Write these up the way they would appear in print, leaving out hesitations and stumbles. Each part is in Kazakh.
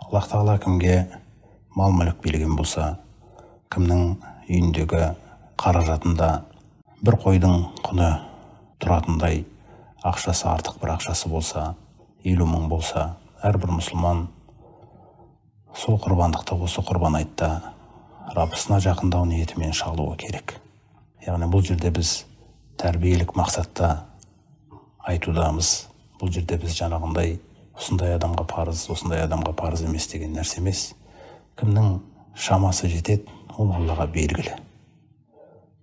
Аллах тағала кімге мал мүлік берген болса, кімнің үйіндегі қаражатында бір қойдың құны тұратындай ақшасы артық бір ақшасы болса, 50 мың болса, әрбір мұсылман сол құрбандықты осы құрбан айтта Раббысына жақындау ниетімен шалуы керек. Яғни бұл жерде біз тәрбиелік мақсатта айтудамыз. Бұл жерде біз жаңағындай осындай адамға парыз емес деген нәрсе емес. Кімнің шамасы жетеді, ол Аллаға белгілі.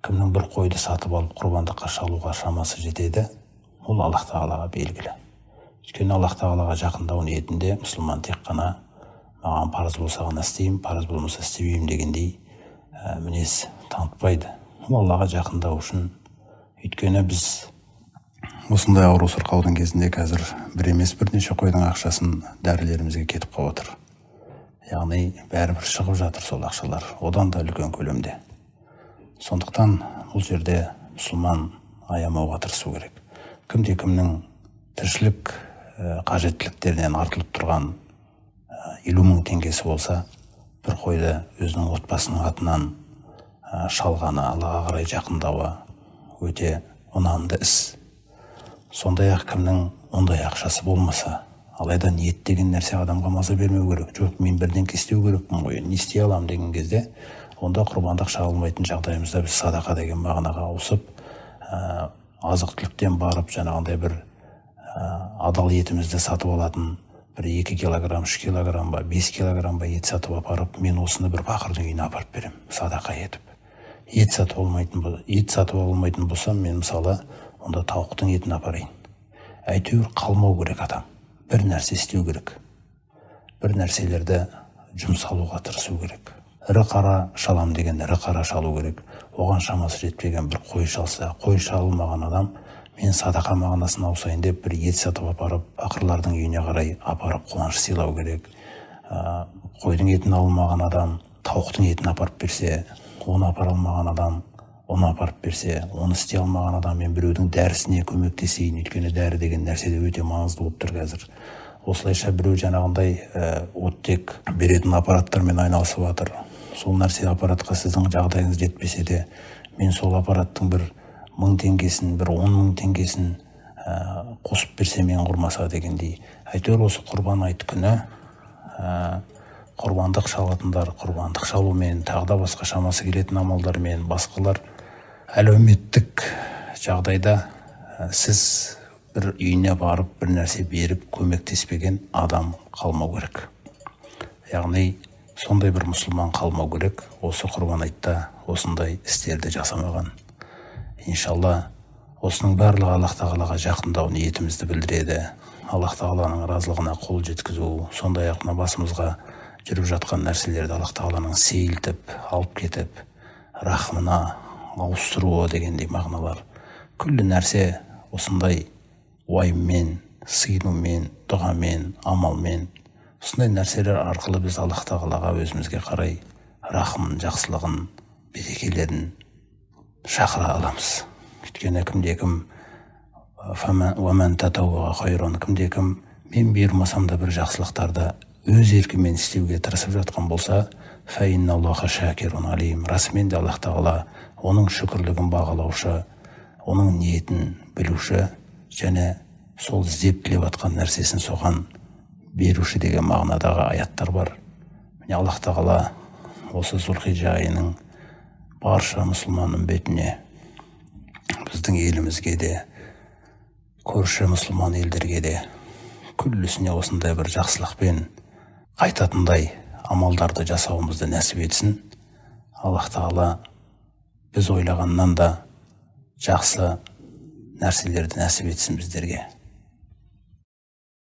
Кімнің бір қойды сатып алып құрбандыққа шалуға шамасы жетеді, ол Аллах тағалаға белгілі. Өйткені Аллах тағалаға жақындау ниетінде мұсылман тек қана маған парыз болса ғана істеймін, парыз болмаса істемеймін дегендей мінез танытпайды. Ол Аллаға жақындау үшін. Өйткені біз осындай ауру сырқаудың кезінде қазір бір емес бірнеше қойдың ақшасын дәрілерімізге кетіп қалып отыр. Яғни бәрібір шығып жатыр сол ақшалар, одан да үлкен көлемде. Сондықтан бұл жерде мұсылман аямауға тырысу керек. Кімде-кімнің тіршілік қажеттіліктерінен артылып тұрған 50 мың теңгесі болса, бір қойды өзінің отбасының атынан шалғаны, Аллаға қарай жақындауы өте ұнамды іс. Сондай-ақ кімнің ондай ақшасы болмаса, алайда ниет деген нәрсе адамға маза бермеу керек. Жоқ, мен бірден істеу керекпін ғой, не істей аламын деген кезде, онда құрбандық шалылмайтын жағдайымызда біз садақа деген мағынаға ауысып, азық-түліктен барып, жаңағындай бір адал етімізді сатып алатын, бір 2 килограмм, 3 килограмм ба, 5 килограмм ба ет сатып апарып, мен осыны бір пақырдың үйіне апарып берем, садақа етіп. Ет сатып алмайтын болсам, мен мысалы онда тауықтың етін апарайын. Әйтеуір қалмау керек адам. Бір нәрсе істеу керек. Бір нәрселерді жұмсалуға тырысу керек. Ірі қара шалам деген ірі қара шалу керек. Оған шамасы жетпеген бір қой шалса, қой шалылмаған адам, мен садақа мағынасын ауысайын деп бір ет сатып апарып, пақырлардың үйіне қарай апарып қуаныш сыйлау керек. Қойдың етін алмаған адам тауықтың етін апарып берсе, оны апара алмаған адам оны апарып берсе, оны істей алмаған адам мен біреудің дәрісіне көмектесейін, өйткені дәрі деген нәрсе де өте маңызды болып тұр қазір. Осылайша біреу жаңағындай оттек беретін аппараттармен айналысып жатыр. Сол нәрсе аппаратқа сіздің жағдайыңыз жетпесе де, мен сол аппараттың бір 1000 теңгесін, бір 10 000 теңгесін қосып берсе мен құрмаса дегендей. Әйтеуір осы құрбан айт күні құрбандық шалатындар, құрбандық шалумен, тағы да басқа шамасы келетін амалдармен, басқалар әлеуметтік жағдайда сіз бір үйіне барып, бір нәрсе беріп, көмектеспеген адам қалмау керек. Яғни сондай бір мұсылман қалмау керек, осы құрбан айтта осындай істерді жасамаған. Иншалла, осының барлығы Аллах тағалаға жақындау ниетімізді білдіреді. Аллах тағаланың разылығына қол жеткізу, сондай-ақ басымызға жүріп жатқан нәрселерді Аллах тағаланың сейілтіп, алып кетіп, рахмына ауыстыруы дегендей мағыналар. Күллі нәрсе осындай уайыммен, сыйынумен, дұғамен, амалмен, осындай нәрселер арқылы біз Аллах тағалаға өзімізге қарай рахымын, жақсылығын, берекелерін шақыра аламыз. Өйткені кімде-кім кімде-кім мен бұйырмасам да бір жақсылықтарды өз еркімен істеуге тырысып жатқан болса, расымен де Аллах тағала оның шүкірлігін бағалаушы, оның ниетін білуші, және сол іздеп тілеп жатқан нәрсесін соған беруші деген мағынадағы аяттар бар. Міне Аллах тағала осы Зулхиджа айының барша мұсылман үмбетіне, біздің елімізге де, көрші мұсылман елдерге де, күллісіне осындай бір жақсылықпен айтатындай амалдарды жасауымызды нәсіп етсін. Аллах тағала біз ойлағаннан да жақсы нәрселерді нәсіп етсін біздерге.